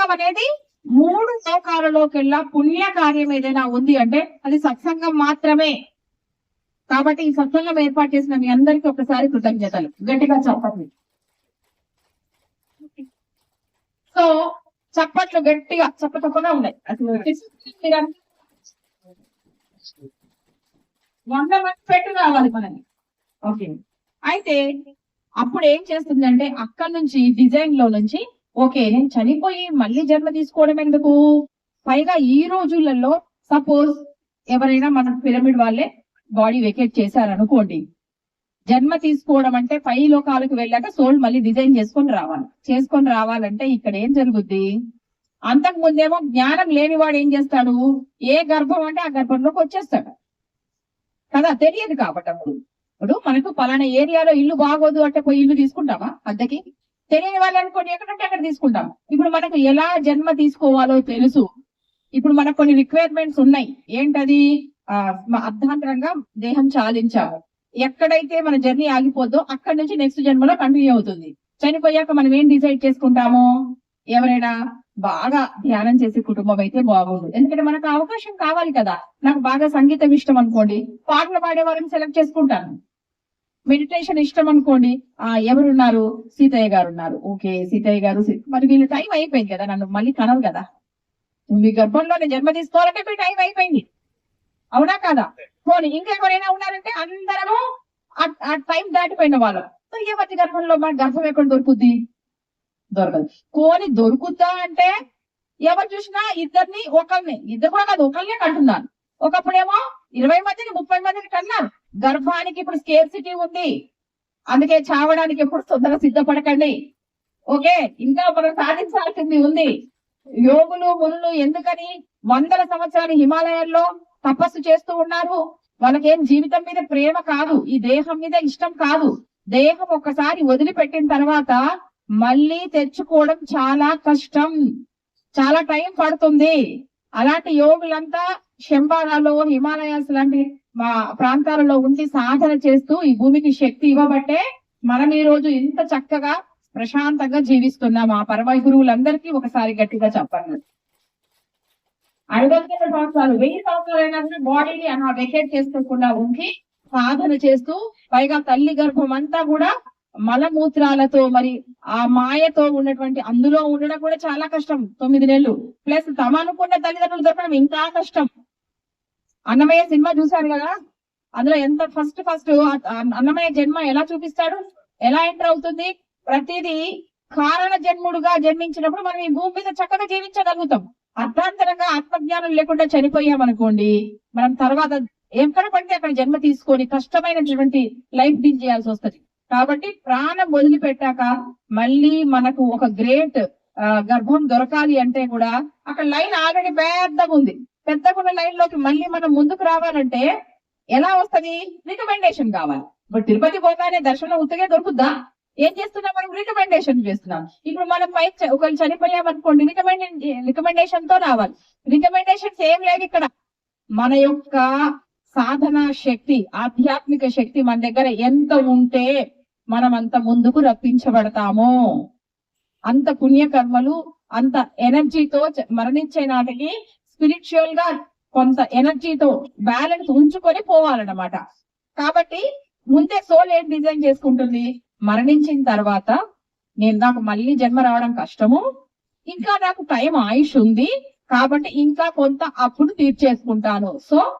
సత్సంగం అనేది 3 లోకాలలోకెల్లా పుణ్య కార్యం ఏదైనా ఉంది అంటే అది సత్సంగం మాత్రమే. కాబట్టి ఈ సత్సంగం ఏర్పాటు చేసిన మీ అందరికీ ఒకసారి కృతజ్ఞతలు. గట్టిగా చెప్పండి. సో చప్పట్లు గట్టిగా చెప్పకుండా ఉన్నాయి. అసలు 100 మంది పెట్టు రావాలి మనని. ఓకే, అయితే అప్పుడు ఏం చేస్తుందంటే అక్కడ నుంచి డిజైన్ లో నుంచి ఓకే నేను చనిపోయి మళ్ళీ జన్మ తీసుకోవడం ఎందుకు, పైగా ఈ రోజులలో సపోజ్ ఎవరైనా మన పిరమిడ్ వాళ్ళే బాడీ వెకేట్ చేశారనుకోండి, జన్మ తీసుకోవడం అంటే పై లోకాలకు వెళ్ళాక సోల్ మళ్ళీ డిజైన్ చేసుకొని రావాలంటే ఇక్కడ ఏం జరుగుద్ది, అంతకు ముందేమో జ్ఞానం లేనివాడు ఏం చేస్తాడు, ఏ గర్భం అంటే ఆ గర్భంలోకి వచ్చేస్తాడు కదా, తెలియదు కాబట్టి. ఇప్పుడు మనకు పలానా ఏరియాలో ఇల్లు బాగోదు అంటే పోయి ఇల్లు తీసుకుంటామా అద్దెకి, తెలియని వాళ్ళు అనుకోండి ఎక్కడంటే అక్కడ తీసుకుంటాం. ఇప్పుడు మనకు ఎలా జన్మ తీసుకోవాలో తెలుసు. ఇప్పుడు మనకు కొన్ని రిక్వైర్మెంట్స్ ఉన్నాయి. ఏంటది, అర్ధాంతరంగా దేహం చాలించాము, ఎక్కడైతే మన జర్నీ ఆగిపోద్దో అక్కడి నుంచి నెక్స్ట్ జన్మలో కంటిన్యూ అవుతుంది. చనిపోయాక మనం ఏం డిసైడ్ చేసుకుంటాము, ఎవరైనా బాగా ధ్యానం చేసే కుటుంబం అయితే బాగుండు, ఎందుకంటే మనకు అవకాశం కావాలి కదా. నాకు బాగా సంగీతం ఇష్టం అనుకోండి, పాటలు పాడే వాళ్ళని సెలెక్ట్ చేసుకుంటాను. మెడిటేషన్ ఇష్టం అనుకోండి, ఎవరున్నారు, సీతయ్య గారు ఉన్నారు, ఓకే సీతయ్య గారు. మరి వీళ్ళు టైం అయిపోయింది కదా, నన్ను మళ్ళీ కనరు కదా, మీ గర్భంలోనే జన్మ తీసుకోవాలంటే మీ టైం అయిపోయింది, అవునా కాదా. పోనీ ఇంకెవరైనా ఉన్నారంటే అందరము ఆ టైం దాటిపోయిన వాళ్ళు. ఎవరి గర్భంలో మన గర్భం ఎక్కడ దొరుకుద్ది, దొరకదు. పోనీ దొరుకుద్దా అంటే ఎవరు చూసినా ఇద్దరిని ఒకరిని, ఇద్దరు కూడా కాదు ఒకరినే కంటున్నారు. ఒకప్పుడేమో 20 మందిని 30 మందిని కన్నారు. గర్భానికి ఇప్పుడు స్కేర్సిటీ ఉంది, అందుకే చావడానికి ఎప్పుడు తొందరగా సిద్ధపడకండి. ఓకే, ఇంకా మనం సాధించాల్సింది ఉంది. యోగులు మునులు ఎందుకని వందల సంవత్సరాలు హిమాలయాల్లో తపస్సు చేస్తూ ఉన్నారు, వాళ్ళకేం జీవితం మీద ప్రేమ కాదు, ఈ దేహం మీద ఇష్టం కాదు. దేహం ఒక్కసారి వదిలిపెట్టిన తర్వాత మళ్ళీ తెచ్చుకోవడం చాలా కష్టం, చాలా టైం పడుతుంది. అలాంటి యోగులంతా శంబారాలో హిమాలయాస్ లాంటి మా ప్రాంతాలలో ఉండి సాధన చేస్తూ ఈ భూమికి శక్తి ఇవ్వబట్టే మనం ఈ రోజు ఇంత చక్కగా ప్రశాంతంగా జీవిస్తున్నాం. ఆ పరమ గురువులందరికీ ఒకసారి గట్టిగా చెప్పండి. 500 సంవత్సరాలు 1000 సంవత్సరాలైనా బాడీని అలా వెకేట్ చేసుకోకుండా ఉండి సాధన చేస్తూ, పైగా తల్లి గర్భం అంతా కూడా మలమూత్రాలతో మరి ఆ మాయతో ఉన్నటువంటి అందులో ఉండడం కూడా చాలా కష్టం. 9 నెలలు ప్లస్ తమ అనుకున్న తల్లిదండ్రులు దొరకడం ఇంకా కష్టం. అన్నమయ్య సినిమా చూశారు కదా, అందులో ఎంత ఫస్ట్ అన్నమయ్య జన్మ ఎలా చూపిస్తాడు, ఎలా ఎంటర్ అవుతుంది. ప్రతిదీ కారణ జన్ముడుగా జన్మించినప్పుడు మనం ఈ భూమి మీద చక్కగా జీవించగలుగుతాం. అర్థాంతరంగా ఆత్మజ్ఞానం లేకుండా చనిపోయామనుకోండి, మనం తర్వాత ఎక్కడ పడితే అక్కడ జన్మ తీసుకొని కష్టమైనటువంటి లైఫ్ డీల్ చేయాల్సి వస్తుంది. కాబట్టి ప్రాణం వదిలిపెట్టాక మళ్ళీ మనకు ఒక గ్రేట్ గర్భం దొరకాలి అంటే కూడా అక్కడ లైన్ ఆల్రెడీ పెద్దగా ఉంది. పెద్దగా లైన్ లోకి మళ్ళీ మనం ముందుకు రావాలంటే ఎలా వస్తుంది, రికమెండేషన్ కావాలి. ఇప్పుడు తిరుపతి పోగానే దర్శనం ఉత్తగే దొరుకుద్దా, ఏం చేస్తున్నాం మనం, రికమెండేషన్ చేస్తున్నాం. ఇప్పుడు మనం ఒకరు చనిపోయామనుకోండి, రికమెండేషన్ తో రావాలి. రికమెండేషన్స్ ఏం లేదు ఇక్కడ. మన యొక్క సాధన శక్తి, ఆధ్యాత్మిక శక్తి మన దగ్గర ఎంత ఉంటే మనం అంత ముందుకు రప్పించబడతాము. అంత పుణ్యకర్మలు, అంత ఎనర్జీతో మరణించే నాటికి స్పిరిచువల్ గా కొంత ఎనర్జీతో బ్యాలెన్స్ ఉంచుకొని పోవాలన్నమాట. కాబట్టి ముందే సోల్ ఏం డిజైన్ చేసుకుంటుంది, మరణించిన తర్వాత నాకు మళ్ళీ జన్మ రావడం కష్టము, ఇంకా నాకు టైం ఆయుష్ ఉంది కాబట్టి ఇంకా కొంత అప్పుడు తీర్చేసుకుంటాను. సో